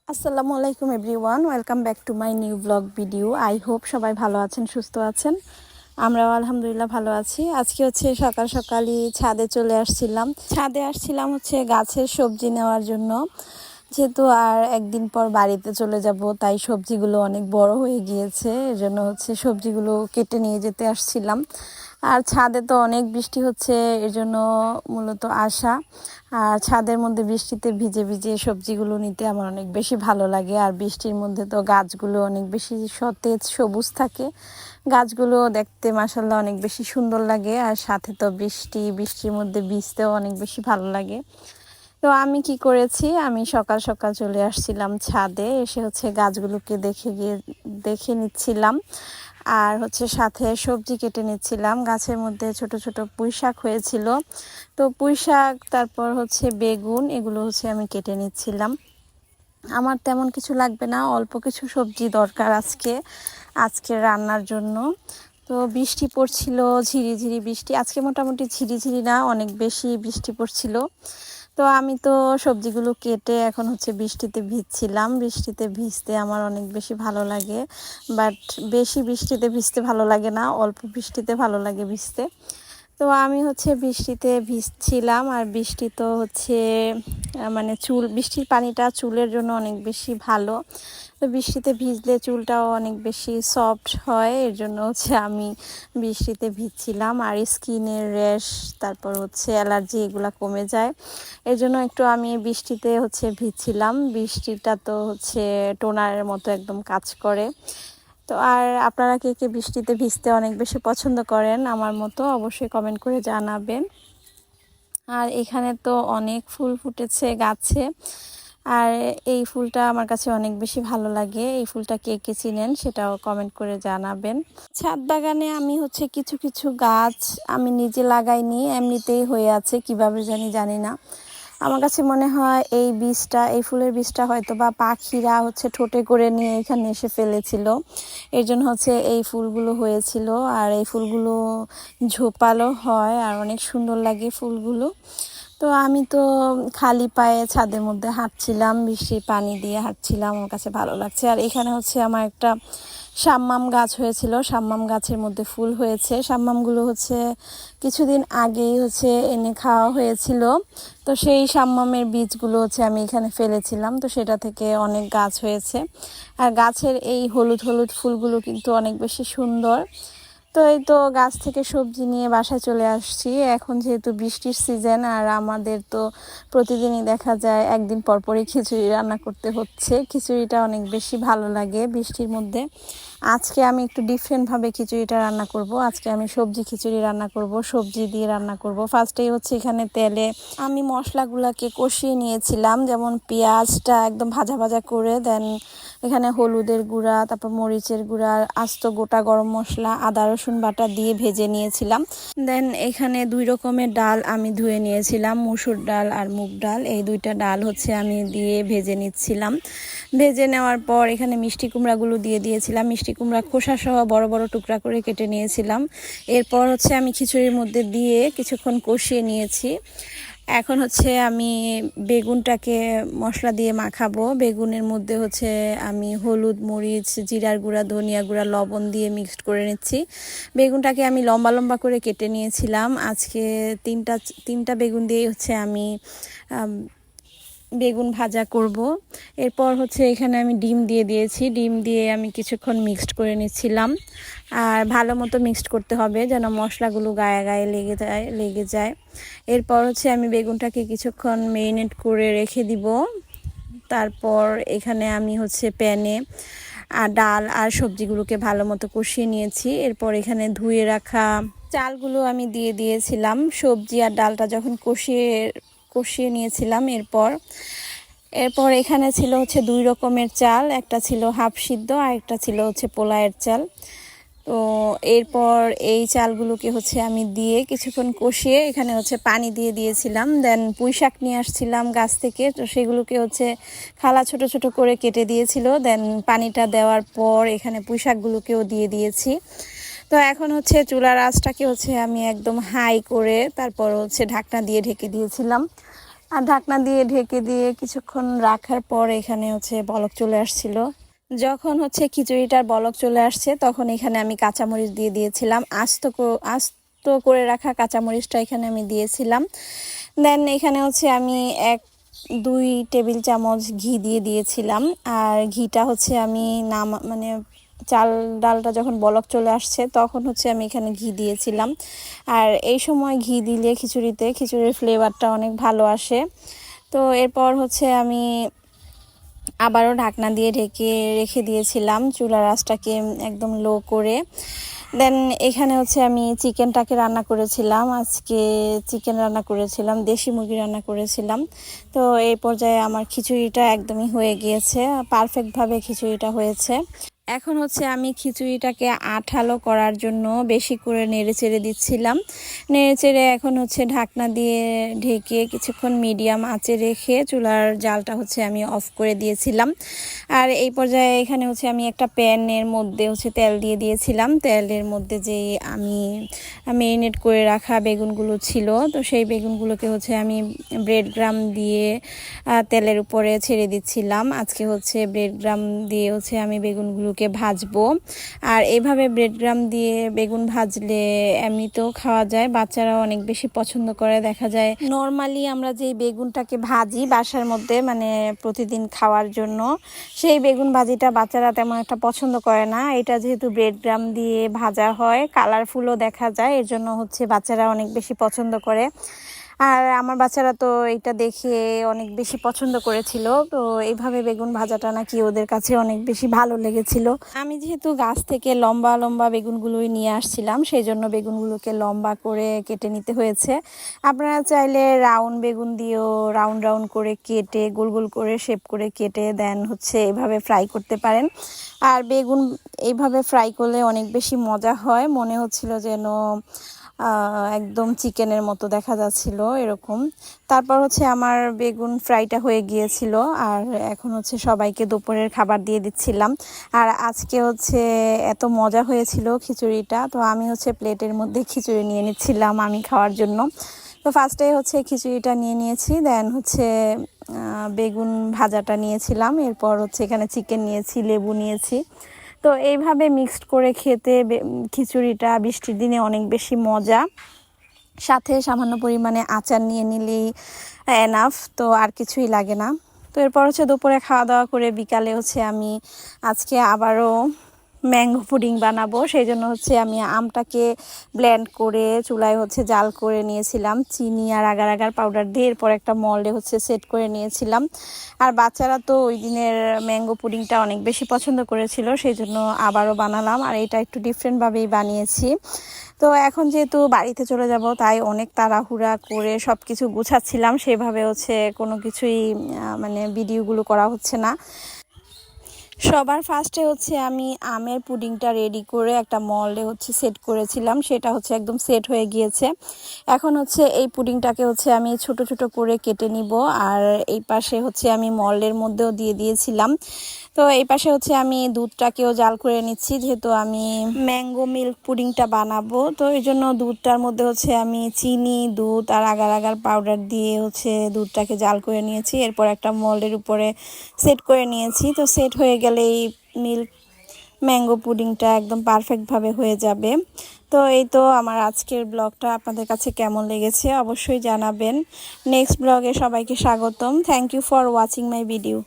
আসসালামু আলাইকুম everyone, welcome back to my new blog video. I hope সবাই ভালো আছেন, সুস্থ আছেন। আমরাও আলহামদুলিল্লাহ ভালো আছি। আজকে হচ্ছে সকাল সকালই ছাদে চলে আসছিলাম। ছাদে আসছিলাম হচ্ছে গাছের সবজি নেওয়ার জন্য, যেহেতু আর একদিন পর বাড়িতে চলে যাব, তাই সবজিগুলো অনেক বড় হয়ে গিয়েছে। এজন্য হচ্ছে সবজিগুলো কেটে নিয়ে যেতে আসছিলাম। আর ছাদে তো অনেক বৃষ্টি হচ্ছে, এজন্য মূলত আসা। আর ছাদের মধ্যে বৃষ্টিতে ভিজে ভিজে সবজিগুলো নিতে আমার অনেক বেশি ভালো লাগে। আর বৃষ্টির মধ্যে তো গাছগুলো অনেক বেশি সতেজ সবুজ থাকে, গাছগুলো দেখতে মাশাআল্লাহ অনেক বেশি সুন্দর লাগে। আর সাথে তো বৃষ্টির মধ্যে ভিজতেও অনেক বেশি ভালো লাগে। তো আমি কি করেছি, আমি সকাল সকাল চলে আসছিলাম ছাদে, এসে হচ্ছে গাছগুলোকে দেখে নিচ্ছিলাম। আর হচ্ছে সাথে সবজি কেটে নিচ্ছিলাম। গাছের মধ্যে ছোট ছোট পুঁইশাক হয়েছিল, তো পুঁইশাক তারপর হচ্ছে বেগুন, এগুলো হচ্ছে আমি কেটে নিচ্ছিলাম। আমার তেমন কিছু লাগবে না, অল্প কিছু সবজি দরকার আজকে রান্নার জন্য। তো বৃষ্টি পড়ছিল, ঝিরিঝিরি বৃষ্টি, আজকে মোটামুটি ঝিরিঝিরি না, অনেক বেশি বৃষ্টি পড়ছিল। তো আমি তো সবজিগুলো কেটে এখন হচ্ছে বৃষ্টিতে ভিজছিলাম। বৃষ্টিতে ভিজতে আমার অনেক বেশি ভালো লাগে, বাট বেশি বৃষ্টিতে ভিজতে ভালো লাগে না, অল্প বৃষ্টিতে ভালো লাগে ভিজতে। তো আমি হচ্ছে বৃষ্টিতে ভিজছিলাম। আর বৃষ্টি তো হচ্ছে মানে বৃষ্টির পানিটা চুলের জন্য অনেক বেশি ভালো। তো বৃষ্টিতে ভিজলে চুলটাও অনেক বেশি সফট হয়, এর জন্য হচ্ছে আমি বৃষ্টিতে ভিজছিলাম। আর স্কিনের র্যাশ, তারপর হচ্ছে অ্যালার্জি, এগুলা কমে যায়। এর জন্য একটু আমি বৃষ্টিতে হচ্ছে ভিজছিলাম। বৃষ্টিটা তো হচ্ছে টোনারের মতো একদম কাজ করে। তো আর আপনারা কে কে বৃষ্টিতে ভিজতে অনেক বেশি পছন্দ করেন আমার মতো, অবশ্যই কমেন্ট করে জানাবেন। আর এখানে তো অনেক ফুল ফুটেছে গাছে, আর এই ফুলটা আমার কাছে অনেক বেশি ভালো লাগে। এই ফুলটা কে কে চিনেন সেটাও কমেন্ট করে জানাবেন। ছাদ বাগানে আমি হচ্ছে কিছু কিছু গাছ আমি নিজে লাগাইনি, এমনিতেই হয়ে আছে, কিভাবে জানি না। আমার কাছে মনে হয় এই ফুলের বীজটা হয়তো বা পাখিরা হচ্ছে ঠোঁটে করে নিয়ে এখানে এসে ফেলেছিল, এর জন্য হচ্ছে এই ফুলগুলো হয়েছিল। আর এই ফুলগুলো ঝোপালো হয় আর অনেক সুন্দর লাগে ফুলগুলো। তো আমি তো খালি পায়ে ছাদের মধ্যে হাঁটছিলাম, বৃষ্টির পানি দিয়ে হাঁটছিলাম, আমার কাছে ভালো লাগছে। আর এখানে হচ্ছে আমার একটা সাম্মাম গাছ হয়েছিল, সাম্মাম গাছের মধ্যে ফুল হয়েছে। সাম্মামগুলো হচ্ছে কিছুদিন আগেই হচ্ছে এনে খাওয়া হয়েছিল, তো সেই সাম্মামের বীজগুলো হচ্ছে আমি এখানে ফেলেছিলাম, তো সেটা থেকে অনেক গাছ হয়েছে। আর গাছের এই হলুদ হলুদ ফুলগুলো কিন্তু অনেক বেশি সুন্দর। তো এই তো গাছ থেকে সবজি নিয়ে বাসায় চলে আসছি। এখন যেহেতু বৃষ্টির সিজন, আর আমাদের তো প্রতিদিনই দেখা যায় একদিন পর পরই খিচুড়ি রান্না করতে হচ্ছে। খিচুড়িটা অনেক বেশি ভালো লাগে বৃষ্টির মধ্যে। আজকে আমি একটু ডিফারেন্টভাবে খিচুড়িটা রান্না করব। আজকে আমি সবজি খিচুড়ি রান্না করব, সবজি দিয়ে রান্না করব। ফার্স্টেই হচ্ছে এখানে তেলে আমি মশলাগুলোকে কষিয়ে নিয়েছিলাম, যেমন পেঁয়াজটা একদম ভাজা ভাজা করে, দেন এখানে হলুদের গুঁড়া, তারপর মরিচের গুঁড়া, আস্ত গোটা গরম মশলা, আদা রসুন বাটা দিয়ে ভেজে নিয়েছিলাম। দেন এখানে 2 রকমের ডাল আমি ধুয়ে নিয়েছিলাম, মসুর ডাল আর মুগ ডাল, এই 2টা ডাল হচ্ছে আমি দিয়ে ভেজে নিচ্ছিলাম। ভেজে নেওয়ার পর এখানে মিষ্টি কুমড়াগুলো দিয়ে দিয়েছিলাম, মিষ্টি কুমড়া খোসা সহ বড় বড় টুকরা করে কেটে নিয়েছিলাম। এরপর হচ্ছে আমি খিচুড়ির মধ্যে দিয়ে কিছুক্ষণ কষিয়ে নিয়েছি। এখন হচ্ছে আমি বেগুনটাকে মশলা দিয়ে মাখাবো। বেগুনের মধ্যে হচ্ছে আমি হলুদ, মরিচ, জিরার গুঁড়া, ধনিয়া গুঁড়া, লবণ দিয়ে মিক্সড করে নিচ্ছি। বেগুনটাকে আমি লম্বা লম্বা করে কেটে নিয়েছিলাম। আজকে তিনটা বেগুন দিয়েই হচ্ছে আমি বেগুন ভাজা করব। এরপর হচ্ছে এখানে আমি ডিম দিয়ে দিয়েছি, ডিম দিয়ে আমি কিছুক্ষণ মিক্সড করে নিচ্ছিলাম। আর ভালো মতো মিক্সড করতে হবে যেন মশলাগুলো গায়ে গায়ে লেগে যায়। এরপর হচ্ছে আমি বেগুনটাকে কিছুক্ষণ মেরিনেট করে রেখে দিব। তারপর এখানে আমি হচ্ছে প্যানে আর ডাল আর সবজিগুলোকে ভালো মতো কষিয়ে নিয়েছি। এরপর এখানে ধুয়ে রাখা চালগুলো আমি দিয়ে দিয়েছিলাম। সবজি আর ডালটা যখন কষিয়ে নিয়েছিলাম, এরপর এখানে ছিল হচ্ছে 2 রকমের চাল, একটা ছিল হাফ সিদ্ধ আর একটা ছিল হচ্ছে পোলায়ের চাল। তো এরপর এই চালগুলোকে হচ্ছে আমি দিয়ে কিছুক্ষণ কষিয়ে এখানে হচ্ছে পানি দিয়ে দিয়েছিলাম। দেন পুঁইশাক নিয়ে আসছিলাম গাছ থেকে, তো সেগুলোকে হচ্ছে খালা ছোট ছোট করে কেটে দিয়েছিল। দেন পানিটা দেওয়ার পর এখানে পুঁইশাকগুলোকেও দিয়ে দিয়েছি। তো এখন হচ্ছে চুলার আঁচটাকে হচ্ছে আমি একদম হাই করে তারপর হচ্ছে ঢাকনা দিয়ে ঢেকে দিয়েছিলাম। আর ঢাকনা দিয়ে ঢেকে দিয়ে কিছুক্ষণ রাখার পর এখানে হচ্ছে বলক চলে আসছিল। যখন হচ্ছে খিচুড়িটার বলক চলে আসছে তখন এখানে আমি কাঁচামরিচ দিয়ে দিয়েছিলাম, আস্ত করে রাখা কাঁচামরিচটা এখানে আমি দিয়েছিলাম। দেন এখানে হচ্ছে আমি 1-2 টেবিল চামচ ঘি দিয়ে দিয়েছিলাম। আর ঘিটা হচ্ছে আমি মানে চাল ডালটা যখন বলক চলে আসছে তখন হচ্ছে আমি এখানে ঘি দিয়েছিলাম। আর এই সময় ঘি দিলে খিচুড়ির ফ্লেভারটা অনেক ভালো আসে। তো এরপর হচ্ছে আমি আবারও ঢাকনা দিয়ে ঢেকে রেখে দিয়েছিলাম চুলার আঁচটাকে একদম লো করে। দেন এখানে হচ্ছে আমি চিকেনটাকে রান্না করেছিলাম, আজকে চিকেন রান্না করেছিলাম, দেশি মুরগি রান্না করেছিলাম। তো এই পর্যায়ে আমার খিচুড়িটা একদমই হয়ে গিয়েছে, পারফেক্টভাবে খিচুড়িটা হয়েছে। এখন হচ্ছে আমি খিচুড়িটাকে আঠালো করার জন্য বেশি করে নেড়েচেড়ে দিচ্ছিলাম। নেড়েচেড়ে এখন হচ্ছে ঢাকনা দিয়ে ঢেকে কিছুক্ষণ মিডিয়াম আঁচে রেখে চুলার জালটা হচ্ছে আমি অফ করে দিয়েছিলাম। আর এই পর্যায়ে এখানে হচ্ছে আমি একটা প্যানের মধ্যে হচ্ছে তেল দিয়ে দিয়েছিলাম। তেলের মধ্যে যে আমি মেরিনেট করে রাখা বেগুনগুলো ছিল, তো সেই বেগুনগুলোকে হচ্ছে আমি ব্রেড গ্রাম দিয়ে তেলের উপরে ছেড়ে দিচ্ছিলাম। আজকে হচ্ছে ব্রেড গ্রাম দিয়ে হচ্ছে আমি বেগুনগুলোকে ভাজবো। আর এইভাবে ব্রেড গ্রাম দিয়ে বেগুন ভাজলে এমনিতেও খাওয়া যায়, বাচ্চারাও অনেক বেশি পছন্দ করে। দেখা যায় নর্মালি আমরা যে বেগুনটাকে ভাজি বাসার মধ্যে মানে প্রতিদিন খাওয়ার জন্য, সেই বেগুন ভাজিটা বাচ্চারা তেমন একটা পছন্দ করে না। এটা যেহেতু ব্রেড গ্রাম দিয়ে ভাজা হয়, কালারফুলও দেখা যায়, এর জন্য হচ্ছে বাচ্চারা অনেক বেশি পছন্দ করে। আর আমার বাচ্চারা তো এটা দেখে অনেক বেশি পছন্দ করেছিল। তো এইভাবে বেগুন ভাজাটা নাকি ওদের কাছে অনেক বেশি ভালো লেগেছিল। আমি যেহেতু গাছ থেকে লম্বা লম্বা বেগুনগুলোই নিয়ে আসছিলাম, সেই জন্য বেগুনগুলোকে লম্বা করে কেটে নিতে হয়েছে। আপনারা চাইলে রাউন্ড বেগুন দিয়েও রাউন্ড রাউন্ড করে কেটে গোল গোল করে শেপ করে কেটে দেন হচ্ছে এভাবে ফ্রাই করতে পারেন। আর বেগুন এইভাবে ফ্রাই করলে অনেক বেশি মজা হয়, মনে হচ্ছিল যেন একদম চিকেনের মতো দেখা যাচ্ছিল এরকম। তারপর হচ্ছে আমার বেগুন ফ্রাইটা হয়ে গিয়েছিল। আর এখন হচ্ছে সবাইকে দুপুরের খাবার দিয়ে দিচ্ছিলাম। আর আজকে হচ্ছে এত মজা হয়েছিল খিচুড়িটা, তো আমি হচ্ছে প্লেটের মধ্যে খিচুড়ি নিয়ে নিচ্ছিলাম আমি খাওয়ার জন্য। তো ফার্স্টে হচ্ছে খিচুড়িটা নিয়ে নিয়েছি, দেন হচ্ছে বেগুন ভাজাটা নিয়েছিলাম, এরপর হচ্ছে এখানে চিকেন নিয়েছি, লেবু নিয়েছি। তো এইভাবে মিক্সড করে খেতে খিচুড়িটা বৃষ্টির দিনে অনেক বেশি মজা। সাথে সামান্য পরিমাণে আচার নিয়ে নিলেই এনাফ, তো আর কিছুই লাগে না। তো এরপর হচ্ছে দুপুরে খাওয়া দাওয়া করে বিকালে হচ্ছে আমি আজকে আবারও ম্যাঙ্গো পুডিং বানাবো। সেই জন্য হচ্ছে আমি আমটাকে ব্লেন্ড করে চুলায় হচ্ছে জাল করে নিয়েছিলাম চিনি আর আগার আগার পাউডার দিয়ে। এরপর একটা মল্ডে হচ্ছে সেট করে নিয়েছিলাম। আর বাচ্চারা তো ওই দিনের ম্যাঙ্গো পুডিংটা অনেক বেশি পছন্দ করেছিল, সেই জন্য আবারও বানালাম। আর এটা একটু ডিফারেন্টভাবেই বানিয়েছি। তো এখন যেহেতু বাড়িতে চলে যাব, তাই অনেক তাড়াহুড়া করে সব কিছু গুছাচ্ছিলাম, সেভাবে হচ্ছে কোনো কিছুই মানে ভিডিওগুলো করা হচ্ছে না। সবার ফার্স্টে হচ্ছে আমি আমের পুডিংটা রেডি করে একটা মল্ডে হচ্ছে সেট করেছিলাম, সেটা হচ্ছে একদম সেট হয়ে গিয়েছে। এখন হচ্ছে এই পুডিংটাকে হচ্ছে আমি ছোট ছোট করে কেটে নিব। আর এই পাশে হচ্ছে আমি মল্ডের মধ্যেও দিয়ে দিয়েছিলাম। তো এই পাশে হচ্ছে আমি দুধটাকেও জাল করে নিচ্ছি, যেহেতু আমি ম্যাঙ্গো মিল্ক পুডিংটা বানাবো। তো এই জন্য দুধটার মধ্যে হচ্ছে আমি চিনি, দুধ আর আগার আগার পাউডার দিয়ে হচ্ছে দুধটাকে জাল করে নিয়েছি। এরপর একটা মোল্ডের উপরে সেট করে নিয়েছি। তো সেট হয়ে গেলে এই ম্যাঙ্গো পুডিংটা একদম পারফেক্টভাবে হয়ে যাবে। তো এই তো আমার আজকের ব্লগটা আপনাদের কাছে কেমন লেগেছে অবশ্যই জানাবেন। নেক্সট ব্লগে সবাইকে স্বাগতম। Thank you for watching my video.